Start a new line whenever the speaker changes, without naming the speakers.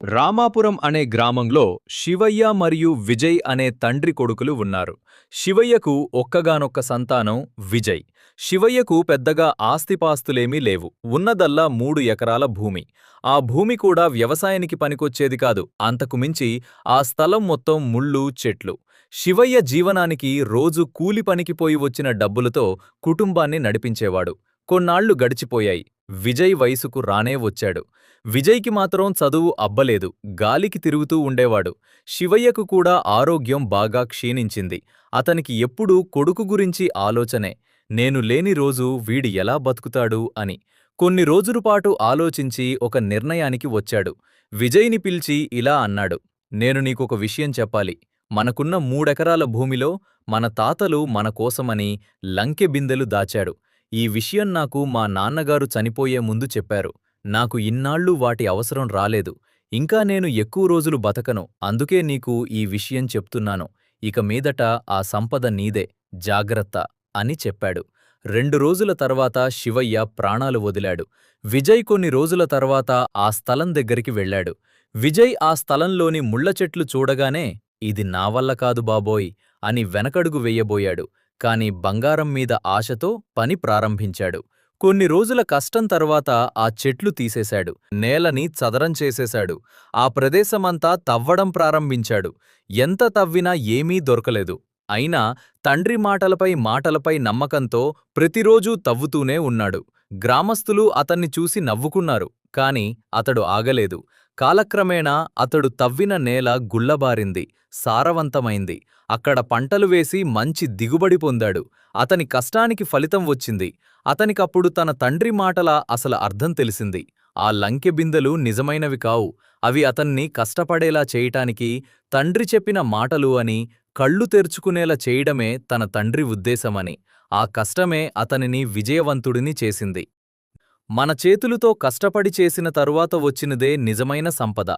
రామాపురం అనే గ్రామంలో శివయ్య మరియు విజయ్ అనే తండ్రి కొడుకులు ఉన్నారు. శివయ్యకు ఒక్కగానొక్క సంతానం విజయ్. శివయ్యకు పెద్దగా ఆస్తిపాస్తులేమీ లేవు. ఉన్నదల్లా 3 ఎకరాల భూమి. ఆ భూమి కూడా వ్యవసాయానికి పనికొచ్చేది కాదు. అంతకుమించి ఆ స్థలం మొత్తం ముళ్ళు, చెట్లు. శివయ్య జీవనానికి రోజు కూలి పనికి పోయి వచ్చిన డబ్బులతో కుటుంబాన్ని నడిపించేవాడు. కొన్నాళ్లు గడిచిపోయాయి. విజయ్ వయసుకు రానే వచ్చాడు. విజయ్కి మాత్రం చదువు అబ్బలేదు. గాలికి తిరుగుతూ ఉండేవాడు. శివయ్యకు కూడా ఆరోగ్యం బాగా క్షీణించింది. అతనికి ఎప్పుడూ కొడుకు గురించి ఆలోచనే. నేను లేని రోజు వీడి ఎలా బతుకుతాడు అని. కొన్ని రోజులపాటు ఆలోచించి ఒక నిర్ణయానికి వచ్చాడు. విజయ్ని పిలిచి ఇలా అన్నాడు. నేను నీకొక విషయం చెప్పాలి. మనకున్న 3 ఎకరాల భూమిలో మన తాతలు మన కోసమని లంకె బిందెలు దాచాడు. ఈ విషయం నాకు మా నాన్నగారు చనిపోయే ముందు చెప్పారు. నాకు ఇన్నాళ్లూ వాటి అవసరం రాలేదు. ఇంకా నేను ఎక్కువ రోజులు బతకను. అందుకే నీకు ఈ విషయం చెప్తున్నాను. ఇక మీదట ఆ సంపద నీదే. జాగ్రత్త అని చెప్పాడు. 2 రోజుల తర్వాత శివయ్య ప్రాణాలు వదిలాడు. విజయ్ కొన్ని రోజుల తర్వాత ఆ స్థలం దగ్గరికి వెళ్ళాడు. విజయ్ ఆ స్థలంలోని ముళ్ళచెట్లు చూడగానే ఇది నా వల్ల కాదు బాబోయ్ అని వెనకడుగు వెయ్యబోయాడు. కాని బంగారం మీద ఆశతో పని ప్రారంభించాడు. కొన్ని రోజుల కష్టం తర్వాత ఆ చెట్లు తీసేశాడు. నేలని చదరం చేసేశాడు. ఆ ప్రదేశమంతా తవ్వడం ప్రారంభించాడు. ఎంత తవ్వినా ఏమీ దొరకలేదు. అయినా తండ్రి మాటలపై నమ్మకంతో ప్రతిరోజూ తవ్వుతూనే ఉన్నాడు. గ్రామస్తులు అతన్ని చూసి నవ్వుకున్నారు. కాని అతడు ఆగలేదు. కాలక్రమేణా అతడు తవ్విన నేల గుల్లబారింది, సారవంతమైంది. అక్కడ పంటలు వేసి మంచి దిగుబడి పొందాడు. అతని కష్టానికి ఫలితం వచ్చింది. అతనికప్పుడు తన తండ్రి మాటల అసలు అర్థం తెలిసింది. ఆ లంకె బిందెలు నిజమైనవి కావు. అవి అతన్ని కష్టపడేలా చేయటానికి తండ్రి చెప్పిన మాటలు అని, కళ్ళు తెరుచుకునేలా చేయడమే తన తండ్రి ఉద్దేశమని. ఆ కష్టమే అతనిని విజయవంతుడిని చేసింది. మన చేతులతో కష్టపడి చేసిన తరువాత వచ్చినదే నిజమైన సంపద.